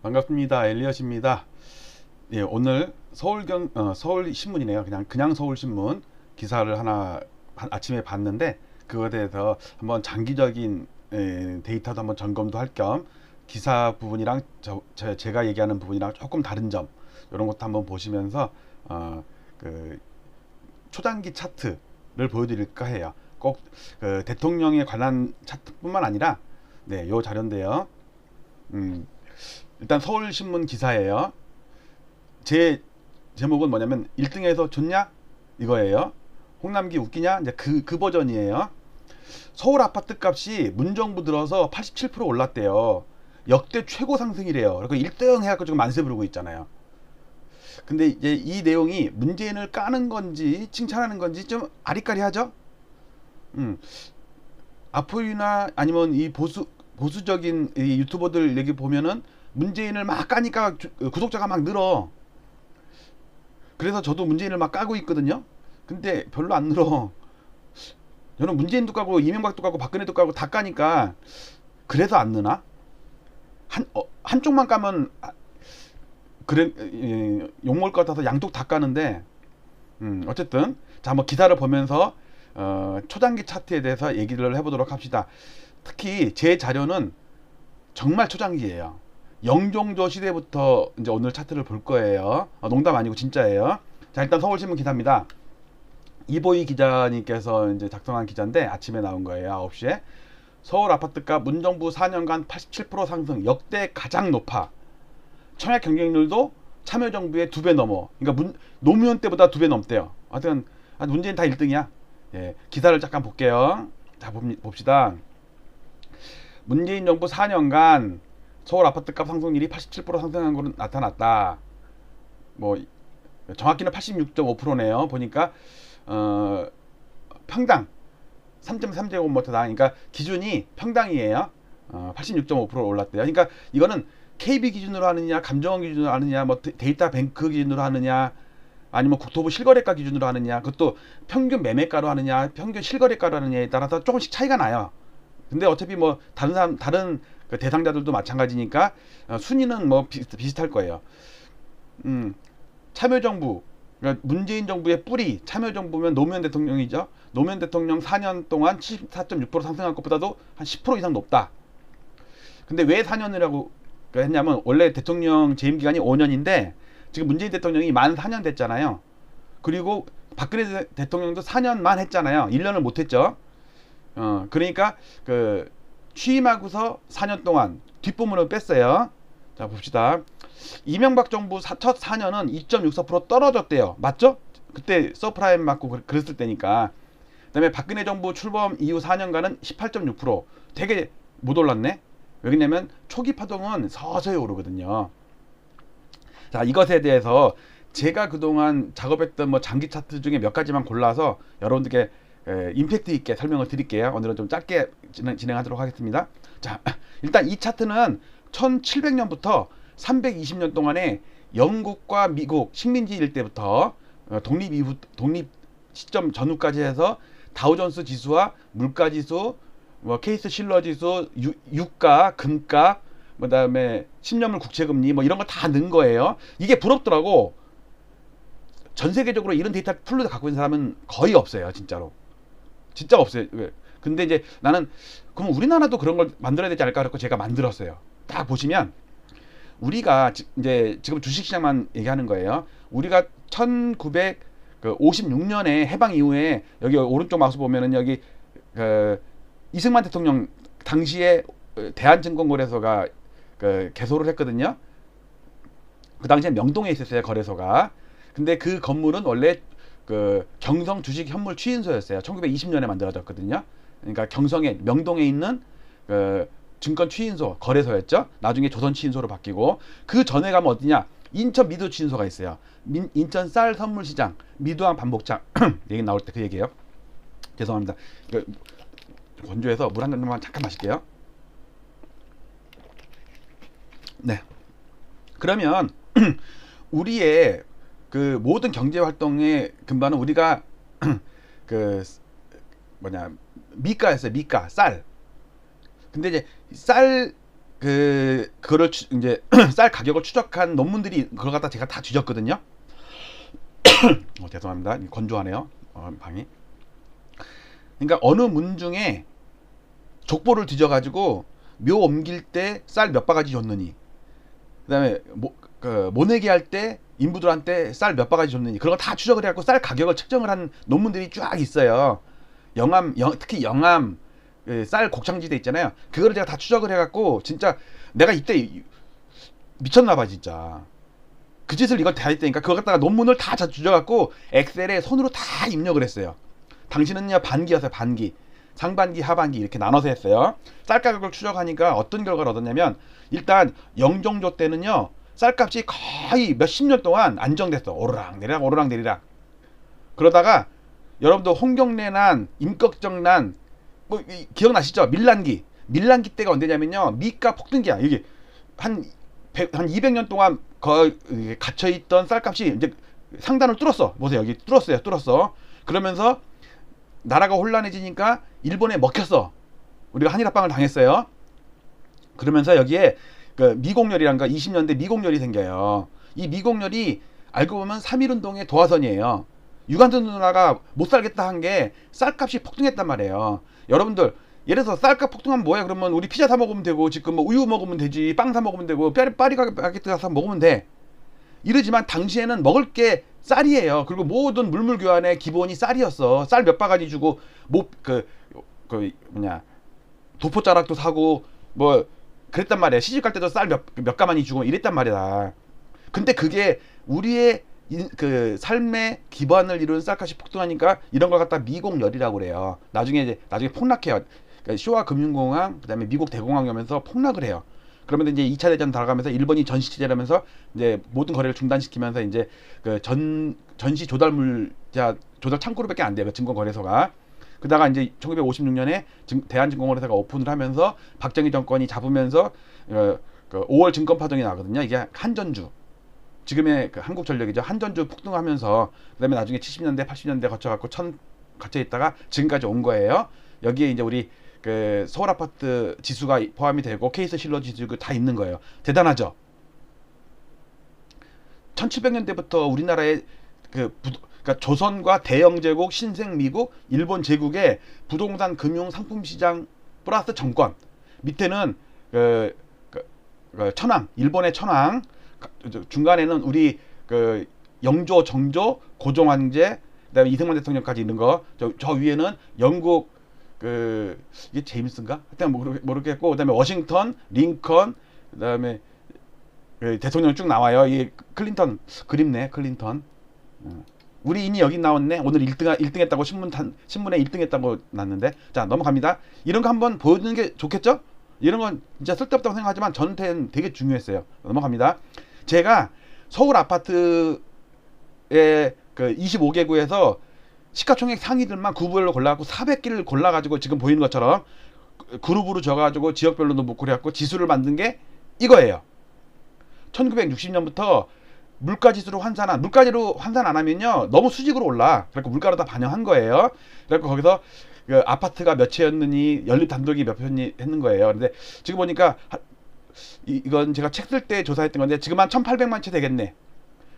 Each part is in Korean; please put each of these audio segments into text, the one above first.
반갑습니다. 엘리엇입니다. 예, 오늘 서울신문이네요. 그냥 서울신문 기사를 하나 아침에 봤는데 그거에 대해서 한번 장기적인 데이터도 한번 점검도 할 겸 기사 부분이랑 제가 얘기하는 부분이랑 조금 다른 점 이런 것도 한번 보시면서 그 초장기 차트를 보여드릴까 해요. 꼭 대통령에 관한 차트뿐만 아니라 요 자료인데요. 일단 서울신문 기사예요. 제 제목은 뭐냐면 1등에서 좋냐? 이거예요. 홍남기 웃기냐? 이제 그 버전이에요. 서울 아파트 값이 문정부 들어서 87% 올랐대요. 역대 최고 상승이래요. 그리고 1등 해갖고 지금 만세 부르고 있잖아요. 근데 이제 이 내용이 문재인을 까는 건지 칭찬하는 건지 좀 아리까리하죠? 아포이나 아니면 이 보수적인 이 유튜버들 얘기 보면은 문재인을 막 까니까 구독자가 막 늘어. 그래서 저도 문재인을 막 까고 있거든요. 근데 별로 안 늘어. 저는 문재인도 까고 이명박도 까고 박근혜도 까고 다 까니까 그래서 안 느나? 한쪽만 까면 그래 욕먹을 것 같아서 양쪽 다 까는데 어쨌든 자 한번 기사를 보면서 초장기 차트에 대해서 얘기를 해보도록 합시다. 특히 제 자료는 정말 초장기예요. 영종조 시대부터 이제 오늘 차트를 볼 거예요. 농담 아니고 진짜예요. 자, 일단 서울신문 기사입니다. 이보희 기자님께서 이제 작성한 기자인데 아침에 나온 거예요. 9시에. 서울 아파트값 문정부 4년간 87% 상승, 역대 가장 높아. 청약 경쟁률도 참여정부의 2배 넘어. 그러니까 노무현 때보다 2배 넘대요. 하여튼 문재인 다 1등이야. 예, 기사를 잠깐 볼게요. 자, 봅시다. 문재인 정부 4년간 서울 아파트값 상승률이 87% 상승한 것으로 나타났다. 뭐 정확히는 86.5%네요. 보니까 평당 3.3제곱미터다. 그러니까 기준이 평당이에요. 86.5% 올랐대요. 그러니까 이거는 KB 기준으로 하느냐, 감정원 기준으로 하느냐, 뭐 데이터 뱅크 기준으로 하느냐, 아니면 국토부 실거래가 기준으로 하느냐, 그것도 평균 매매가로 하느냐, 평균 실거래가로 하느냐에 따라서 조금씩 차이가 나요. 근데 어차피 뭐 다른 그 대상자들도 마찬가지니까 순위는 뭐 비슷할 거예요. 참여정부, 그러니까 문재인 정부의 뿌리, 참여정부면 노무현 대통령이죠. 노무현 대통령 4년 동안 74.6% 상승한 것보다도 한 10% 이상 높다. 근데 왜 4년이라고 했냐면 원래 대통령 재임 기간이 5년인데 지금 문재인 대통령이 만 4년 됐잖아요. 그리고 박근혜 대통령도 4년만 했잖아요. 1년을 못 했죠. 그러니까 그 취임하고서 4년 동안 뒷부분을 뺐어요. 자, 봅시다. 이명박 정부 첫 4년은 2.64% 떨어졌대요. 맞죠? 그때 서프라임 맞고 그랬을 때니까. 그다음에 박근혜 정부 출범 이후 4년간은 18.6%. 되게 못 올랐네. 왜냐면 초기 파동은 서서히 오르거든요. 자, 이것에 대해서 제가 그동안 작업했던 뭐 장기 차트 중에 몇 가지만 골라서 여러분들께 임팩트 있게 설명을 드릴게요. 오늘은 좀 짧게 진행하도록 하겠습니다. 자, 일단 이 차트는 1700년부터 320년 동안에 영국과 미국 식민지일 때부터 독립 시점 전후까지 해서 다우존스 지수와 물가지수, 뭐 케이스 실러 지수, 유가, 금값, 그다음에 10년물 국채금리 뭐 이런 거 다 넣은 거예요. 이게 부럽더라고. 전 세계적으로 이런 데이터 풀로 갖고 있는 사람은 거의 없어요, 진짜로. 진짜 없어요. 근데 이제 나는 그럼 우리나라도 그런 걸 만들어야 되지 않을까 그래서 제가 만들었어요. 딱 보시면 우리가 이제 지금 주식시장만 얘기하는 거예요. 우리가 1956년에 해방 이후에 여기 오른쪽 마우스 보면은 여기 이승만 대통령 당시에 대한증권거래소가 개소를 했거든요. 그 당시에 명동에 있었어요, 거래소가. 근데 그 건물은 원래 경성 주식 현물 취인소였어요. 1920년에 만들어졌거든요. 그러니까 경성에 명동에 있는 증권 취인소 거래소였죠. 나중에 조선 취인소로 바뀌고 그 전에 가면 어디냐? 인천 미도 취인소가 있어요. 인천 쌀 선물시장 미도항 반복장 얘기 나올 때 그 얘기예요. 죄송합니다. 건조해서 물 한 잔만 잠깐 마실게요. 네. 그러면 우리의 그 모든 경제 활동의 근반은 우리가 미가였어요. 미가 쌀. 근데 이제 쌀 그거를 이제 쌀 가격을 추적한 논문들이 그걸 갖다 제가 다 뒤졌거든요. 죄송합니다. 건조하네요. 방이. 그러니까 어느 문 중에 족보를 뒤져가지고 묘 옮길 때 쌀 몇 바가지 줬느니, 그다음에 모내기 할 때 인부들한테 쌀 몇 바가지 줬느니, 그런 거 다 추적을 해갖고 쌀 가격을 측정을 한 논문들이 쫙 있어요. 특히 영암 쌀 곡창지대 있잖아요. 그거를 제가 다 추적을 해갖고 진짜 내가 이때 미쳤나봐 진짜. 그 짓을 이걸 다 했다니까. 그거 갖다가 논문을 다 뒤져갖고 엑셀에 손으로 다 입력을 했어요. 당신은요 반기였어요. 반기, 상반기, 하반기 이렇게 나눠서 했어요. 쌀 가격을 추적하니까 어떤 결과를 얻었냐면, 일단 영종조 때는요 쌀값이 거의 몇십 년 동안 안정됐어. 오르락내리락 오르락내리락. 그러다가 여러분들 홍경래난, 임꺽정난 뭐 기억나시죠? 밀란기 때가 언제냐면요, 미가 폭등기야. 이게 한 200년 동안 갇혀있던 쌀값이 이제 상단을 뚫었어. 보세요, 여기 뚫었어. 그러면서 나라가 혼란해지니까 일본에 먹혔어. 우리가 한일합방을 당했어요. 그러면서 여기에 미공열이란 거, 20년대 미공열이 생겨요. 이 미공열이 알고 보면 3.1운동의 도화선이에요. 유관순 누나가 못 살겠다 한 게 쌀값이 폭등했단 말이에요. 여러분들 예를 들어서 쌀값 폭등하면 뭐야? 그러면 우리 피자 사 먹으면 되고, 지금 뭐 우유 먹으면 되지, 빵 사 먹으면 되고, 파리바게뜨 사서 먹으면 돼. 이러지만 당시에는 먹을 게 쌀이에요. 그리고 모든 물물 교환의 기본이 쌀이었어. 쌀 몇 바가지 주고 도포자락도 사고 뭐 그랬단 말이야. 시집 갈 때도 쌀 몇 가마니 주고 이랬단 말이야. 근데 그게 우리의 삶의 기반을 이룬 쌀값이 폭등하니까 이런 걸 갖다 미공열이라고 그래요. 나중에 폭락해요. 그러니까 쇼와 금융공황, 그다음에 미국 대공황이 오면서 폭락을 해요. 그러면 이제 2차 대전 들어가면서 일본이 전시 체제라면서 이제 모든 거래를 중단시키면서 이제 전시 조달물자 조달 창구로밖에 안 돼요. 증권거래소가. 그다가 이제 1956년에 대한증권거래소가 오픈을 하면서 박정희 정권이 잡으면서 5월 증권 파동이 나거든요. 이게 한전주, 지금의 한국전력이죠. 한전주 폭등하면서 그다음에 나중에 70년대 80년대 거쳐갖고 갇혀 있다가 지금까지 온 거예요. 여기에 이제 우리 서울 아파트 지수가 포함이 되고 케이스 실러 지수가 다 있는 거예요. 대단하죠. 1700년대부터 우리나라의 그러니까 조선과 대영제국, 신생미국, 일본 제국의 부동산, 금융, 상품시장 플러스 정권, 밑에는 천황, 일본의 천황, 중간에는 우리 영조, 정조, 고종황제, 그다음에 이승만 대통령까지 있는 거. 저 위에는 영국 이게 제임스인가? 하여튼 모르겠고, 그다음에 워싱턴, 링컨, 그다음에 대통령 쭉 나와요. 이게 클린턴 그립네, 클린턴. 우리 인이 여기 나왔네. 오늘 1등 했다고 신문에 1등 했다고 났는데. 자, 넘어갑니다. 이런 거 한번 보여주는 게 좋겠죠? 이런 건 진짜 쓸데없다고 생각하지만 저한테는 되게 중요했어요. 넘어갑니다. 제가 서울 아파트의 25개구에서 시가총액 상위들만 구별로 골라갖고 400개를 골라가지고 지금 보이는 것처럼 그룹으로 져가지고 지역별로 놓고 그래갖고 지수를 만든 게 이거예요. 1960년부터 물가지수로 환산 안 하면요 너무 수직으로 올라. 그래서 물가로 다 반영한 거예요. 그래서 거기서 아파트가 몇 채였느니, 연립 단독이 몇 편이 했는 거예요. 근데 지금 보니까 이건 제가 책 쓸 때 조사했던 건데 지금 한 1800만 채 되겠네.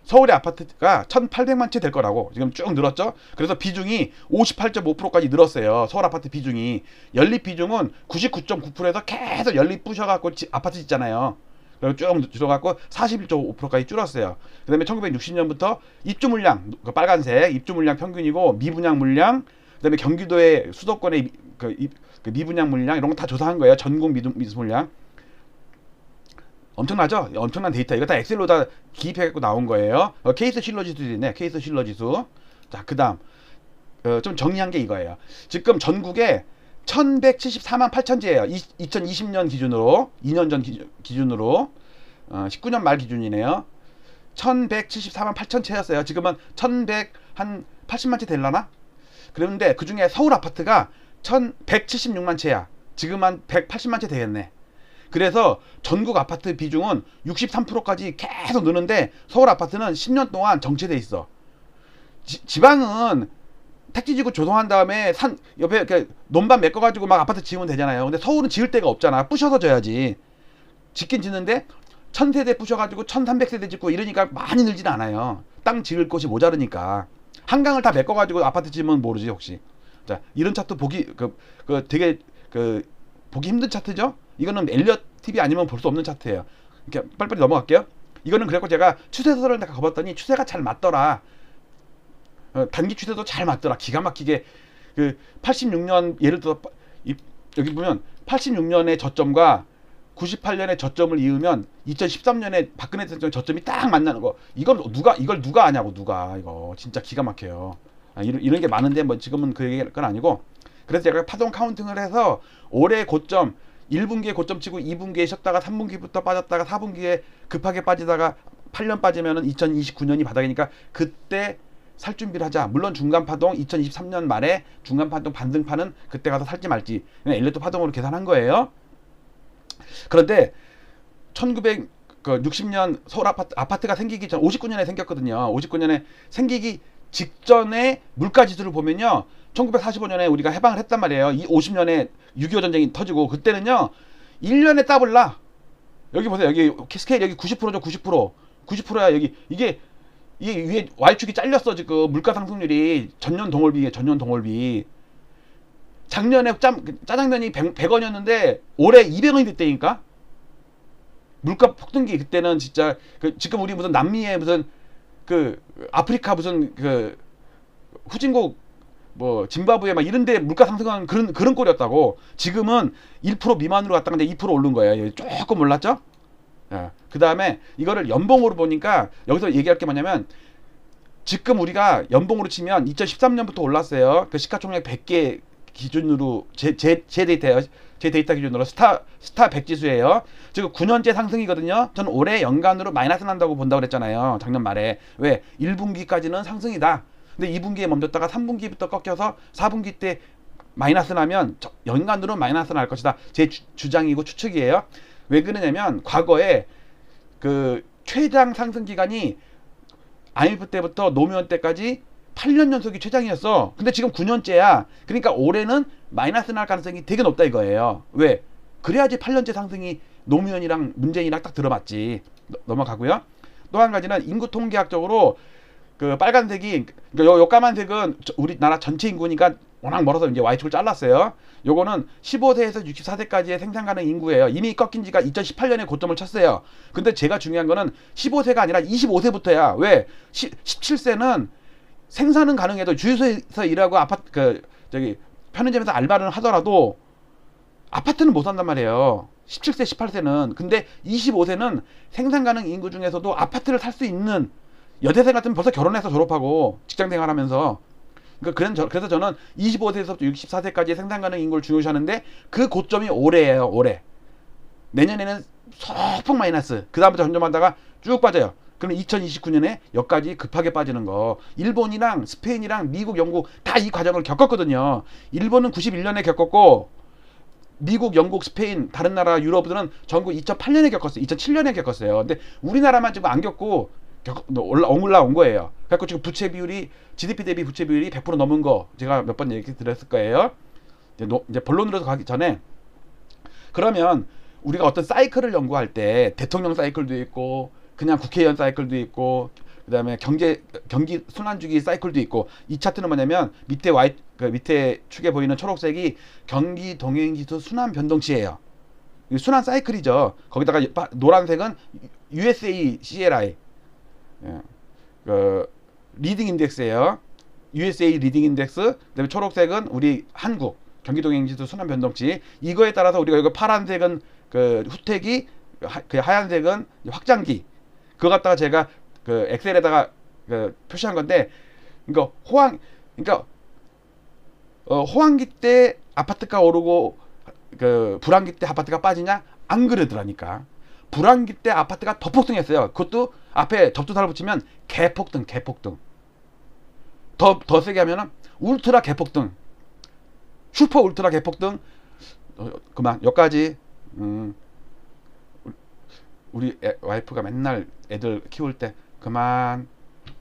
서울의 아파트가 1800만 채 될 거라고. 지금 쭉 늘었죠. 그래서 비중이 58.5%까지 늘었어요. 서울 아파트 비중이. 연립 비중은 99.9%에서 계속 연립 부셔갖고 아파트 짓잖아요. 그리고 쭉 줄어갖고 41.5%까지 줄었어요. 그 다음에 1960년부터 입주 물량, 빨간색 입주 물량 평균이고, 미분양 물량, 그 다음에 경기도의 수도권의 미분양 물량, 이런 거 다 조사한 거예요. 전국 미수 물량. 엄청나죠? 엄청난 데이터. 이거 다 엑셀로 다 기입해갖고 나온 거예요. 케이스 실러 지수도 있네. 케이스 실러 지수. 자, 그 다음 좀 정리한 게 이거예요. 지금 전국에 1174만 8천재예요. 2020년 기준으로, 2년 전 기준으로 19년 말 기준이네요. 1174만 8천 채였어요. 지금은 1180만 채 될라나? 그런데 그 중에 서울 아파트가 1176만 채야. 지금 한 180만 채 되겠네. 그래서 전국 아파트 비중은 63%까지 계속 느는데 서울 아파트는 10년 동안 정체돼 있어. 지방은 택지지구 조성한 다음에 산 옆에 이렇게 논밭 메꿔가지고 막 아파트 지으면 되잖아요. 근데 서울은 지을 데가 없잖아. 부셔서 져야지. 짓긴 짓는데 1000세대 부셔가지고 1300세대 짓고 이러니까 많이 늘진 않아요. 땅 지을 곳이 모자르니까. 한강을 다 메꿔가지고 아파트 지으면 모르지 혹시. 자, 이런 차트 보기 되게 보기 힘든 차트죠. 이거는 엘리엇 TV 아니면 볼 수 없는 차트예요. 이렇게 빨리빨리 넘어갈게요. 이거는 그래서 제가 추세선을 다 가봤더니 추세가 잘 맞더라. 단기 추세도 잘 맞더라. 기가 막히게 86년 예를 들어 여기 보면 86년의 저점과 98년의 저점을 이으면 2013년에 박근혜 대통령 저점이 딱 만나는 거. 이걸 누가 아냐고 누가. 이거 진짜 기가 막혀요. 이런 게 많은데 뭐 지금은 그 얘기할 건 아니고. 그래서 제가 파동 카운팅을 해서 올해 고점 1분기에 고점 치고 2분기에 쉬었다가 3분기부터 빠졌다가 4분기에 급하게 빠지다가 8년 빠지면은 2029년이 바닥이니까 그때 살 준비를 하자. 물론 중간 파동 2023년 말에 중간 파동 반등파는 그때 가서 살지 말지. 그냥 엘리트 파동으로 계산한 거예요. 그런데 1960년 서울 아파트가 생기기 전 59년에 생겼거든요. 59년에 생기기 직전에 물가지수를 보면요. 1945년에 우리가 해방을 했단 말이에요. 이 50년에 6.25 전쟁이 터지고 그때는요. 1년에 더블라. 여기 보세요. 여기 스케일 여기 90%죠. 90%. 90%야 여기. 이게 위에 Y축이 잘렸어 지금. 물가 상승률이 전년 동월비에 전년 동월비. 작년에 짜장면이 100원이었는데 올해 200원이 됐다니까. 물가 폭등기. 그때는 진짜 지금 우리 무슨 남미에 무슨 아프리카 무슨 후진국 뭐 짐바브웨 막 이런데 물가 상승한 그런 꼴이었다고. 지금은 1% 미만으로 갔다가 이제 2% 오른 거예요. 조금 올랐죠. 그 다음에 이거를 연봉으로 보니까 여기서 얘기할 게 뭐냐면 지금 우리가 연봉으로 치면 2013년부터 올랐어요. 그 시가총액 100개 기준으로 제 데이터예요. 제 데이터 기준으로 스타 100 지수예요. 지금 9년째 상승이거든요. 저는 올해 연간으로 마이너스 난다고 본다고 그랬잖아요. 작년 말에. 왜? 1분기까지는 상승이다. 근데 2분기에 멈췄다가 3분기부터 꺾여서 4분기 때 마이너스 나면 연간으로 마이너스 날 것이다. 제 주장이고 추측이에요. 왜 그러냐면 과거에 최장 상승 기간이 IMF 때부터 노무현 때까지 8년 연속이 최장이었어. 근데 지금 9년째야. 그러니까 올해는 마이너스 날 가능성이 되게 높다 이거예요. 왜? 그래야지 8년째 상승이 노무현이랑 문재인이랑 딱 들어맞지. 넘어가고요. 또 한 가지는 인구 통계학적으로 빨간색이 요 까만색은 우리나라 전체 인구니까 워낙 멀어서 이제 Y축을 잘랐어요. 요거는 15세에서 64세까지의 생산 가능 인구예요. 이미 꺾인 지가 2018년에 고점을 쳤어요. 근데 제가 중요한 거는 15세가 아니라 25세부터야. 왜? 17세는 생산은 가능해도 주유소에서 일하고 편의점에서 알바를 하더라도 아파트는 못 산단 말이에요. 17세, 18세는. 근데 25세는 생산 가능 인구 중에서도 아파트를 살 수 있는 여대생 같으면 벌써 결혼해서 졸업하고 직장 생활하면서. 그래서 저는 25세에서부터 64세까지 생산 가능 인구를 중요시하는데 그 고점이 올해예요. 올해. 내년에는 소폭 마이너스. 그 다음부터 점점하다가 쭉 빠져요. 그럼 2029년에 여기까지 급하게 빠지는 거. 일본이랑 스페인이랑 미국, 영국 다 이 과정을 겪었거든요. 일본은 91년에 겪었고 미국, 영국, 스페인, 다른 나라 유럽들은 전부 2008년에 겪었어요. 2007년에 겪었어요. 근데 우리나라만 지금 안 겪고 올라온 거예요. 그래서 지금 부채 비율이 GDP 대비 부채 비율이 100% 넘은 거 제가 몇 번 얘기 드렸을 거예요. 이제 본론으로 가기 전에 그러면 우리가 어떤 사이클을 연구할 때 대통령 사이클도 있고 그냥 국회의원 사이클도 있고 그다음에 경기 순환주기 사이클도 있고 이 차트는 뭐냐면 밑에 축에 보이는 초록색이 경기 동행지수 순환 변동치예요. 순환 사이클이죠. 거기다가 노란색은 USA CLI 리딩 인덱스예요. USA 리딩 인덱스. 그다음에 초록색은 우리 한국 경기 동행지수 순환 변동치. 이거에 따라서 우리가 이거 파란색은 후퇴기, 하얀색은 확장기. 그거 갖다가 제가 엑셀에다가 표시한 건데, 호황기 때 아파트가 오르고 불황기 때 아파트가 빠지냐? 안 그러더라니까. 불황기 때 아파트가 더 폭등했어요. 그것도 앞에 접두사를 붙이면 개폭등. 더 세게 하면은 울트라 개폭등, 슈퍼 울트라 개폭등. 그만 여기까지. 우리 와이프가 맨날 애들 키울 때 그만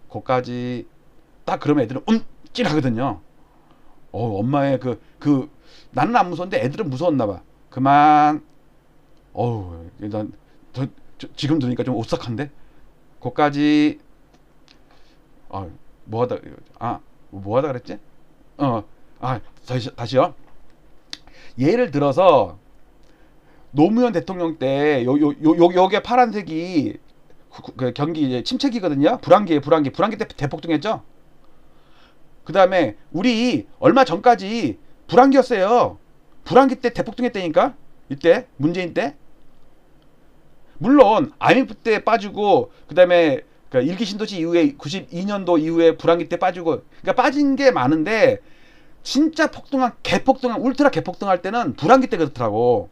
거기까지 딱 그러면 애들은 움찔하거든요. 엄마의 나는 안 무서운데 애들은 무서웠나 봐. 그만. 난 지금 들으니까 좀 오싹한데. 거기까지 뭐 하다 그랬지? 다시요. 예를 들어서 노무현 대통령 때 요게 파란색이 그 경기 이제 침체기거든요. 불황기 때 대폭등했죠. 그 다음에 우리 얼마 전까지 불황기였어요. 불황기 때 대폭등했다니까. 이때 문재인 때. 물론 IMF 때 빠지고 그 다음에 일기 신도시 이후에 92년도 이후에 불황기 때 빠지고, 그러니까 빠진 게 많은데 진짜 개폭등한 울트라 개폭등할 때는 불황기 때 그렇더라고.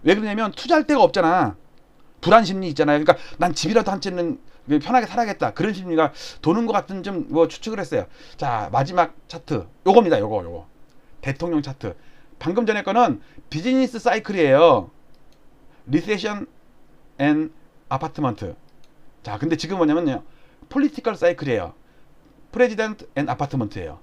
왜 그러냐면 투자할 데가 없잖아. 불안 심리 있잖아요. 그러니까 난 집이라도 한 채는 편하게 살아야겠다, 그런 심리가 도는 것 같은 좀 뭐 추측을 했어요. 자, 마지막 차트 요겁니다. 요거 대통령 차트. 방금 전에 거는 비즈니스 사이클이에요. 리세션 앤 아파트먼트. 자, 근데 지금 뭐냐면요, 폴리티컬 사이클이에요. 프레지던트 앤 아파트먼트예요.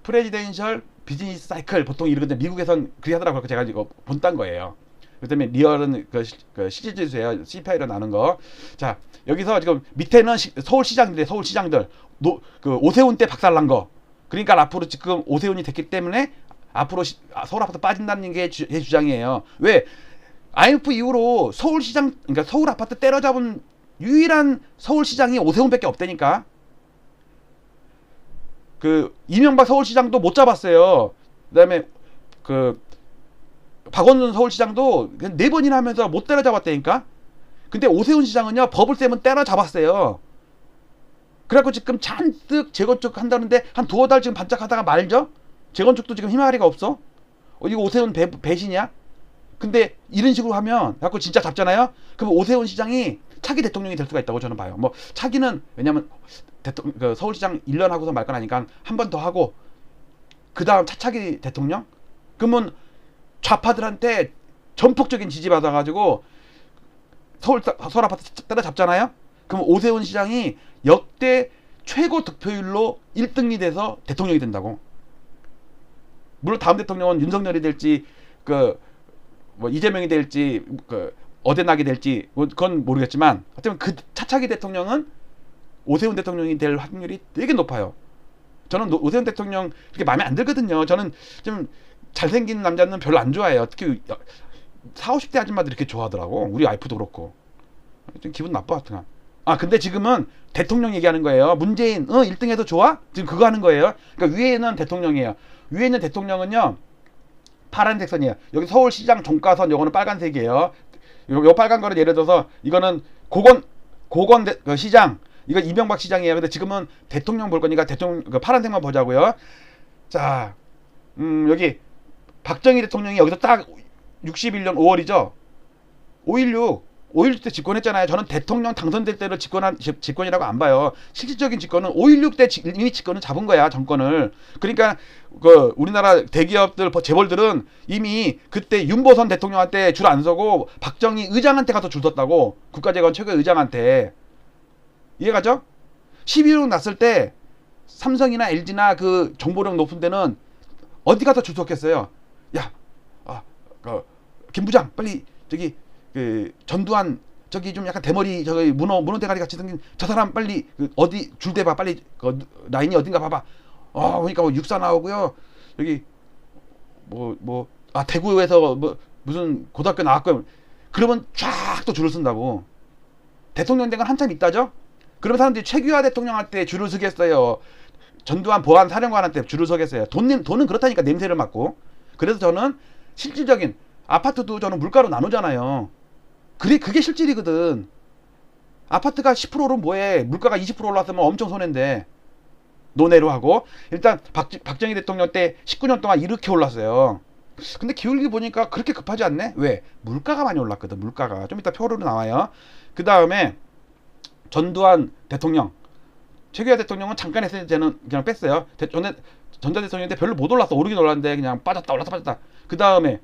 프레지덴셜 비즈니스 사이클 보통 이러거든요. 미국에선 그렇게 하더라고요. 제가 이거 본딴 거예요. 그 다음에 리얼은 그 시리즈예요. CPI로 나눈 거. 자, 여기서 지금 밑에는 서울시장들 그 오세훈 때 박살난 거. 그러니까 앞으로 지금 오세훈이 됐기 때문에 앞으로 서울 아파트 빠진다는 게 제 주장이에요. 왜? IMF 이후로 그러니까 서울 아파트 때려잡은 유일한 서울시장이 오세훈밖에 없다니까. 그 이명박 서울시장도 못 잡았어요. 그다음에 그 박원순 서울시장도 4번이나 하면서 못 때려잡았다니까. 근데 오세훈 시장은요, 법을 세면 때려잡았어요. 그래갖고 지금 잔뜩 재건축 한다는데 한 두어 달 지금 반짝하다가 말죠. 재건축도 지금 희망하리가 없어. 이거 오세훈 배신이야? 근데 이런 식으로 하면 자꾸 진짜 잡잖아요. 그럼 오세훈 시장이 차기 대통령이 될 수가 있다고 저는 봐요. 뭐 차기는 왜냐면 서울시장 1년 하고서 말 거나니까 한 번 더 하고 그 다음 차차기 대통령? 그러면 좌파들한테 전폭적인 지지 받아가지고 서울 아파트 따라잡잖아요. 그럼 오세훈 시장이 역대 최고 득표율로 1등이 돼서 대통령이 된다고. 물론 다음 대통령은 윤석열이 될지 뭐 이재명이 될지 어데나게 될지 그건 모르겠지만 하여튼 그 차차기 대통령은 오세훈 대통령이 될 확률이 되게 높아요. 저는 오세훈 대통령 그렇게 마음에 안 들거든요. 저는 좀 잘생긴 남자는 별로 안 좋아해요. 특히 40, 50대 아줌마들이 이렇게 좋아하더라고. 우리 와이프도 그렇고. 좀 기분 나빠. 근데 지금은 대통령 얘기하는 거예요. 문재인 1등 해도 좋아? 지금 그거 하는 거예요. 그러니까 위에는 대통령이에요. 위에 있는 대통령은요, 파란색 선이에요. 여기 서울시장 종가선, 요거는 빨간색이에요. 요 빨간 거는 예를 들어서 이거는 시장, 이거 이명박 시장이에요. 근데 지금은 대통령 볼 거니까 대통령 파란색만 보자고요. 자, 여기 박정희 대통령이 여기서 딱 61년 5월이죠. 5.16 때 집권했잖아요. 저는 대통령 당선될 때를 집권이라고 안 봐요. 실질적인 집권은 5.16 때 이미 집권을 잡은 거야, 정권을. 그러니까 우리나라 대기업들, 재벌들은 이미 그때 윤보선 대통령한테 줄 안 서고 박정희 의장한테 가서 줄 섰다고. 국가재건 최고 의장한테. 이해가죠? 12.16 났을 때 삼성이나 LG나 그 정보력 높은 데는 어디 가서 줄 섰겠어요? 야, 김 부장 빨리 저기 전두환 저기 좀 약간 대머리 저기 문어 대가리 같이 생긴 저 사람 빨리 어디 줄 대봐, 빨리 라인이 어딘가 봐봐. 그러니까 뭐 육사 나오고요. 여기 대구에서 무슨 고등학교 나왔고요. 그러면 쫙 또 줄을 쓴다고. 대통령 된 건 한참 있다죠. 그러면 사람들이 최규하 대통령한테 줄을 서겠어요. 전두환 보안 사령관한테 줄을 서겠어요. 돈은 그렇다니까, 냄새를 맡고. 그래서 저는 실질적인 아파트도 저는 물가로 나누잖아요. 그게 실질이거든. 아파트가 10%로 뭐해. 물가가 20% 올랐으면 엄청 손해인데. 논외로 하고. 일단 박정희 대통령 때 19년 동안 이렇게 올랐어요. 근데 기울기 보니까 그렇게 급하지 않네. 왜? 물가가 많이 올랐거든. 물가가 좀 이따 표로 나와요. 그 다음에 전두환 대통령, 최규하 대통령은 잠깐 했을 때는 그냥 뺐어요. 전자대통령 때 별로 못 올랐어. 오르긴 올랐는데 그냥 빠졌다. 그 다음에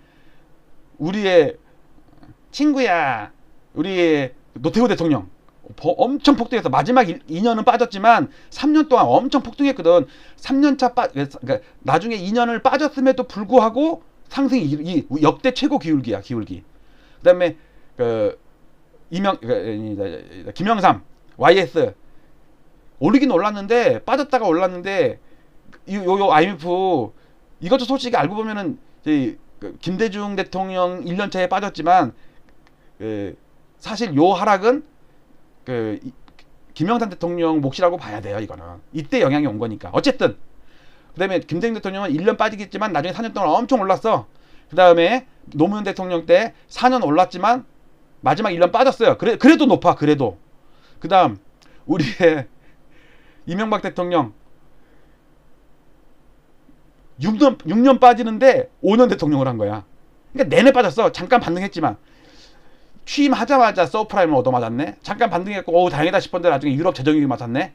우리의 친구야, 우리의 노태우 대통령 엄청 폭등해서 마지막 2년은 빠졌지만 3년 동안 엄청 폭등했거든. 3년차 그러니까 나중에 2년을 빠졌음에도 불구하고 상승이 역대 최고 기울기야, 기울기. 그다음에 김영삼, YS 오르긴 올랐는데 빠졌다가 올랐는데 요 IMF 이것도 솔직히 알고 보면은 김대중 대통령 1년차에 빠졌지만 사실 요 하락은 김영삼 대통령 몫이라고 봐야 돼요. 이거는 이때 영향이 온 거니까. 어쨌든 그 다음에 김대중 대통령은 1년 빠지겠지만 나중에 4년 동안 엄청 올랐어. 그 다음에 노무현 대통령 때 4년 올랐지만 마지막 1년 빠졌어요. 그래도 높아. 그래도. 그 다음 우리의 이명박 대통령 6년 빠지는데 5년 대통령을 한 거야. 그러니까 내내 빠졌어. 잠깐 반등했지만 취임하자마자 서프라임을 얻어맞았네. 잠깐 반등했고 오 다행이다 싶었는데 나중에 유럽 재정위기 맞았네.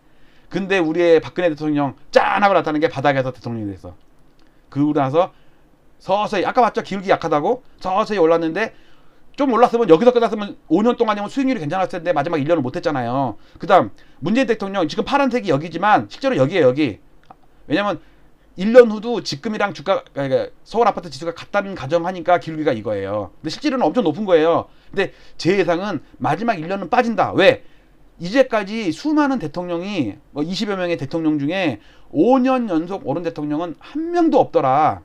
근데 우리의 박근혜 대통령 짠 하고 나타난 게 바닥에서 대통령이 됐어. 그러고 나서 서서히 아까 봤죠? 기울기 약하다고 서서히 올랐는데 좀 올랐으면 여기서 끝났으면 5년 동안이면 수익률이 괜찮았을 텐데 마지막 1년을 못했잖아요. 그 다음 문재인 대통령 지금 파란색이 여기지만 실제로 여기에요. 여기. 왜냐면 1년 후도 지금이랑 주가 서울 아파트 지수가 같다는 가정하니까 기울기가 이거예요. 근데 실제로는 엄청 높은 거예요. 근데 제 예상은 마지막 1년은 빠진다. 왜? 이제까지 수많은 대통령이 20여 명의 대통령 중에 5년 연속 오른 대통령은 한 명도 없더라.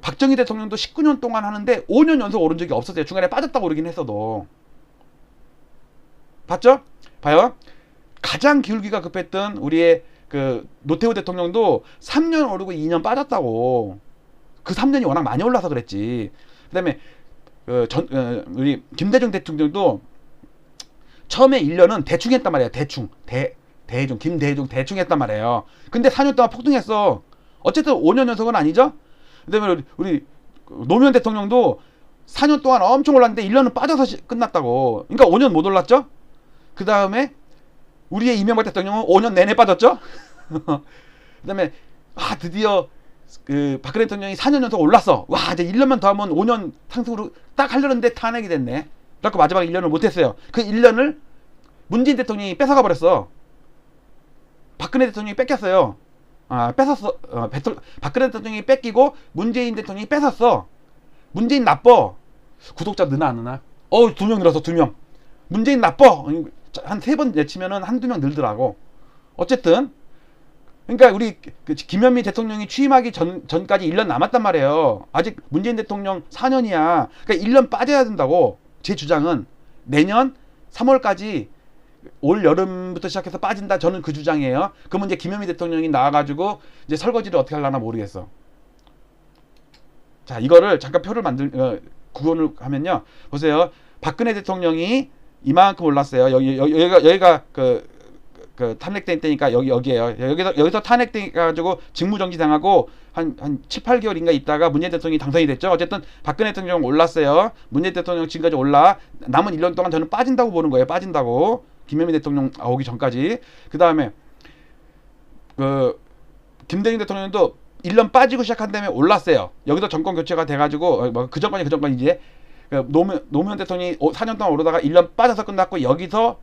박정희 대통령도 19년 동안 하는데 5년 연속 오른 적이 없었어요. 중간에 빠졌다고 오르긴 했어도. 봤죠? 봐요. 가장 기울기가 급했던 우리의 노태우 대통령도 3년 오르고 2년 빠졌다고. 그 3년이 워낙 많이 올라서 그랬지. 그 다음에 우리 김대중 대통령도 처음에 1년은 대충 했단 말이에요. 김대중 대충 했단 말이에요. 근데 4년 동안 폭등했어. 어쨌든 5년 연속은 아니죠? 그 다음에 우리 노무현 대통령도 4년 동안 엄청 올랐는데 1년은 빠져서 끝났다고. 그러니까 5년 못 올랐죠? 그 다음에 우리의 이명박 대통령은 5년 내내 빠졌죠? 그 다음에 드디어 박근혜 대통령이 4년 연속 올랐어. 와 이제 1년만 더 하면 5년 상승으로 딱 하려는데 탄핵이 됐네. 그래서 마지막 1년을 못했어요. 그 1년을 문재인 대통령이 뺏어가 버렸어. 박근혜 대통령이 뺏겼어요. 뺏었어. 박근혜 대통령이 뺏기고 문재인 대통령이 뺏었어. 문재인 나빠. 구독자 느나 안 느나? 2명 늘어서 2명. 문재인 나빠. 한 3번 내치면은 한두 명 늘더라고. 어쨌든 그러니까 우리 김현미 대통령이 취임하기 전까지 1년 남았단 말이에요. 아직 문재인 대통령 4년이야. 그러니까 1년 빠져야 된다고. 제 주장은 내년 3월까지 올 여름부터 시작해서 빠진다. 저는 그 주장이에요. 그러면 이제 김현미 대통령이 나와가지고 이제 설거지를 어떻게 하려나 모르겠어. 자, 이거를 잠깐 표를 구분을 하면요. 보세요. 박근혜 대통령이 이만큼 올랐어요. 여기가 탄핵된 때니까 여기에요. 여기서 탄핵돼 가지고 직무정지 당하고 한 7, 8개월인가 있다가 문재인 대통령이 당선이 됐죠. 어쨌든 박근혜 대통령 올랐어요. 문재인 대통령 지금까지 올라. 남은 1년 동안 저는 빠진다고 보는 거예요. 빠진다고. 김현미 대통령 오기 전까지. 그 다음에 김대중 대통령도 1년 빠지고 시작한 다음에 올랐어요. 여기서 정권 교체가 돼가지고 그 정권이지. 노무현 대통령이 4년 동안 오르다가 1년 빠져서 끝났고 여기서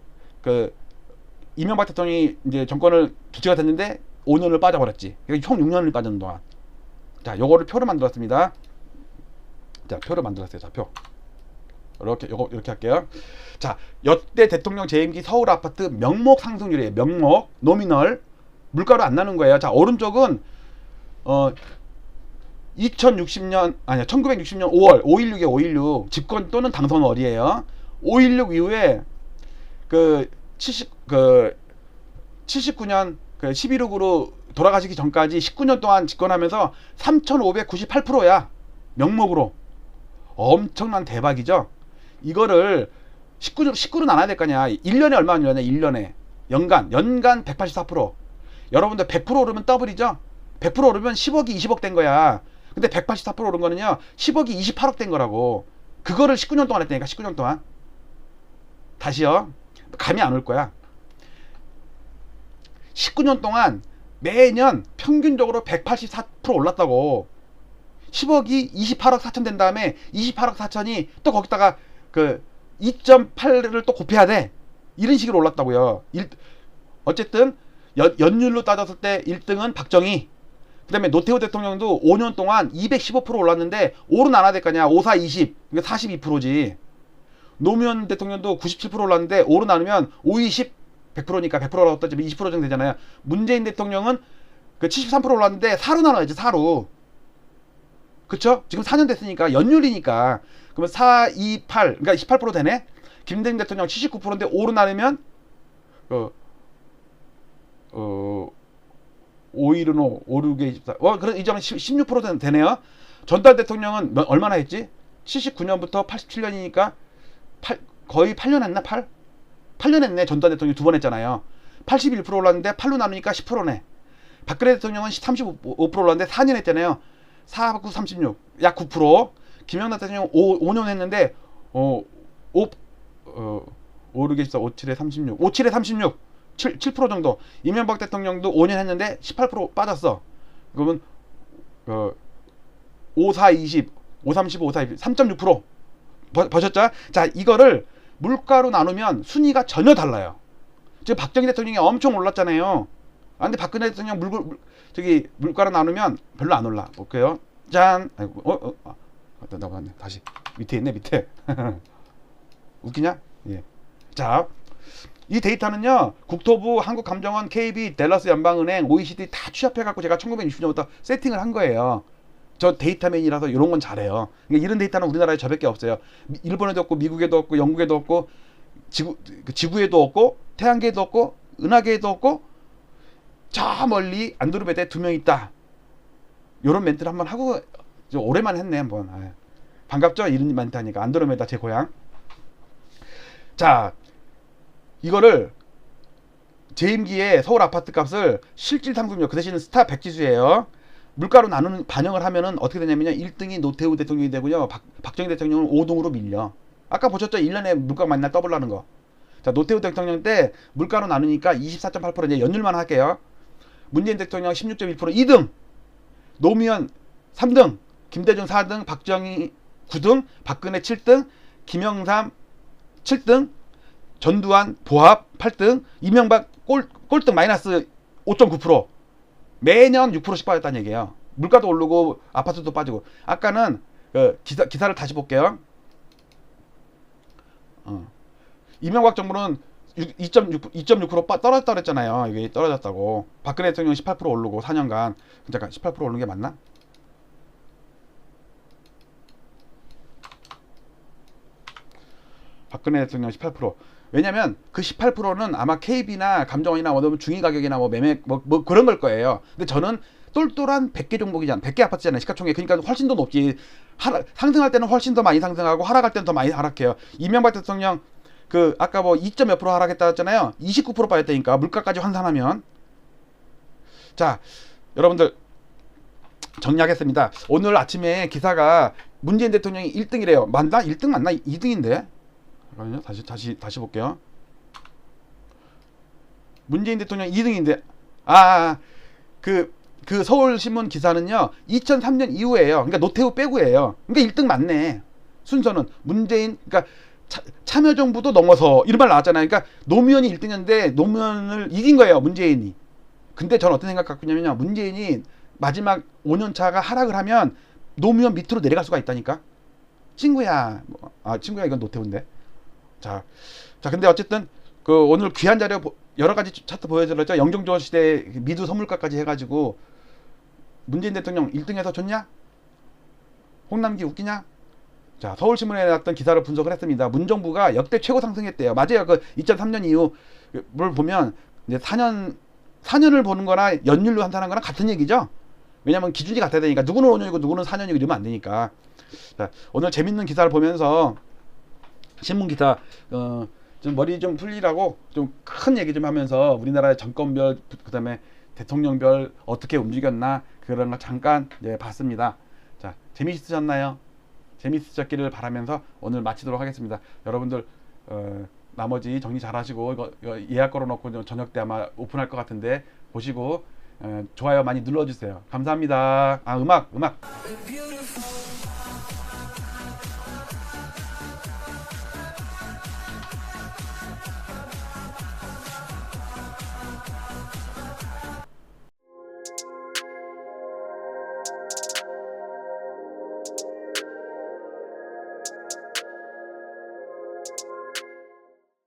이명박 대통령이 이제 정권을 교체가 됐는데 5년을 빠져버렸지. 그러니까 총 6년을 빠지는 동안. 자, 요거를 표를 만들었습니다. 자, 표를 만들었어요. 자, 표. 이렇게 할게요. 자, 여태 대통령 재임기 서울 아파트 명목 상승률이에요. 명목, 노미널. 물가로 안 나는 거예요. 자, 오른쪽은 1960년 5월 5.16이에요. 5.16 집권 또는 당선월이에요. 5.16 이후에 79년 11.6으로 돌아가시기 전까지 19년 동안 집권하면서 3,598%야. 명목으로. 엄청난 대박이죠. 이거를 19로 나눠야 될 거 아니야. 1년에 얼마 늘렸냐. 1년에. 연간 184%. 여러분들 100% 오르면 더블이죠. 100% 오르면 10억이 20억 된 거야. 근데 184% 오른 거는요. 10억이 28억 된 거라고. 그거를 19년 동안 했다니까. 19년 동안. 다시요. 감이 안 올 거야. 19년 동안 매년 평균적으로 184% 올랐다고. 10억이 28억 4천 된 다음에 28억 4천이 또 거기다가 2.8을 또 곱해야 돼. 이런 식으로 올랐다고요. 어쨌든 연율로 따졌을 때 1등은 박정희. 그 다음에 노태우 대통령도 5년 동안 215% 올랐는데 5로 나눠야 될 거 아니야. 5, 4, 20. 그러니까 42%지. 노무현 대통령도 97% 올랐는데 5로 나누면 5, 20, 100%니까 100%라고 따지면 20% 정도 되잖아요. 문재인 대통령은 그 73% 올랐는데 4로 나눠야지 4로. 그쵸? 지금 4년 됐으니까 연율이니까 그러면 4, 2, 8 그러니까 18% 되네. 김대중 대통령 79%인데 5로 나누면 5, 1은 5, 5, 6에 24 그럼 이 점은 16% 되네요. 전두환 대통령은 얼마나 했지? 79년부터 87년이니까 거의 8년 했나? 8년 했네. 전두환 대통령 2번 했잖아요. 81% 올랐는데 8로 나누니까 10%네. 박근혜 대통령은 35% 올랐는데 4년 했잖아요. 4, 9, 36. 약 9%. 김영남 대통령은 5년 했는데 5, 6에 24, 5, 7에 36. 5, 7에 36. 7% 정도. 이명박 대통령도 5년 했는데 18% 빠졌어. 그러면 5, 4, 20. 5, 35, 5, 4, 20. 3.6%. 보셨죠? 자, 이거를 물가로 나누면 순위가 전혀 달라요. 지금 박정희 대통령이 엄청 올랐잖아요. 아, 근데 박근혜 대통령 물가로 나누면 별로 안 올라. 볼게요. 짠. 아이고, 나 봤네. 다시 밑에 있네, 밑에. 웃기냐? 예. 자, 이 데이터는요, 국토부, 한국감정원, KB, 댈러스 연방은행, OECD 다 취합해갖고 제가 1960년부터 세팅을 한 거예요. 저 데이터맨이라서 이런 건 잘해요. 그러니까 이런 데이터는 우리나라에 저밖에 없어요. 일본에도 없고, 미국에도 없고, 영국에도 없고, 지구에도 없고, 태양계에도 없고, 은하계에도 없고, 저 멀리 안드로메다에 2명 있다. 요런 멘트를 한번 하고, 오랜만에 했네, 한번. 아유, 반갑죠? 이런 멘트 하니까. 안드로메다 제 고향. 자, 이거를 재임기에 서울 아파트 값을 실질 상승률, 그 대신 스타 100지수예요. 물가로 나누는 반영을 하면은 어떻게 되냐면요. 1등이 노태우 대통령이 되고요. 박정희 대통령은 5등으로 밀려. 아까 보셨죠? 1년에 물가가 맨날 더블라는 거. 자, 노태우 대통령 때 물가로 나누니까 24.8% 이제 연율만 할게요. 문재인 대통령 16.1% 2등. 노무현 3등. 김대중 4등. 박정희 9등. 박근혜 7등. 김영삼 7등. 전두환 보합 8등. 이명박 꼴등 마이너스 5.9%. 매년 6%씩 빠졌다는 얘기예요. 물가도 오르고 아파트도 빠지고. 아까는 기사를 다시 볼게요. 이명박 정부는 2.6% 떨어졌다 그랬잖아요. 이게 떨어졌다고. 박근혜 대통령 18% 오르고 4년간. 잠깐 18% 오른 게 맞나? 박근혜 대통령 18%. 왜냐면 그 18%는 아마 KB나 감정원이나 뭐 중위 가격이나 뭐 매매 뭐 그런 걸 거예요. 근데 저는 똘똘한 100개 종목이잖아. 100개 아파트잖아요. 시가총액. 그러니까 훨씬 더 높지. 상승할 때는 훨씬 더 많이 상승하고 하락할 때는 더 많이 하락해요. 이명박 대통령 아까 뭐 2. 몇 프로 하락했다 했잖아요. 29% 빠졌다니까. 물가까지 환산하면. 자, 여러분들 정리하겠습니다. 오늘 아침에 기사가 문재인 대통령이 1등이래요. 맞나? 1등 맞나? 2등인데. 잠깐만요. 다시 볼게요. 문재인 대통령 2등인데, 그 서울신문 기사는요, 2003년 이후에요. 그러니까 노태우 빼고예요. 그러니까 1등 맞네. 순서는. 문재인, 그러니까 참여정부도 넘어서, 이런 말 나왔잖아요. 그러니까 노무현이 1등이었는데, 노무현을 이긴 거예요. 문재인이. 근데 저는 어떤 생각 갖고 있냐면요. 문재인이 마지막 5년차가 하락을 하면, 노무현 밑으로 내려갈 수가 있다니까. 친구야. 친구야, 이건 노태우인데. 자, 근데 어쨌든 오늘 귀한 자료 여러 가지 차트 보여드렸죠. 영종조 시대 미두 선물가까지 해가지고 문재인 대통령 1등해서 좋냐? 홍남기 웃기냐? 자, 서울신문에 났던 기사를 분석을 했습니다. 문정부가 역대 최고 상승했대요. 맞아요. 2003년 이후를 보면 이제 4년을 보는 거나 연율로 환산한 거랑 같은 얘기죠. 왜냐면 기준이 같아야 되니까 누구는 5년이고 누구는 4년이고 이러면 안 되니까. 자, 오늘 재밌는 기사를 보면서 신문 기사 좀 머리 좀 풀리라고 좀 큰 얘기 좀 하면서 우리나라의 정권별 그다음에 대통령별 어떻게 움직였나 그런 거 잠깐 봤습니다. 자, 재미있으셨나요? 재미있으셨기를 바라면서 오늘 마치도록 하겠습니다. 여러분들 나머지 정리 잘 하시고 이거 예약 걸어놓고 저녁 때 아마 오픈할 것 같은데 보시고 좋아요 많이 눌러주세요. 감사합니다. 음악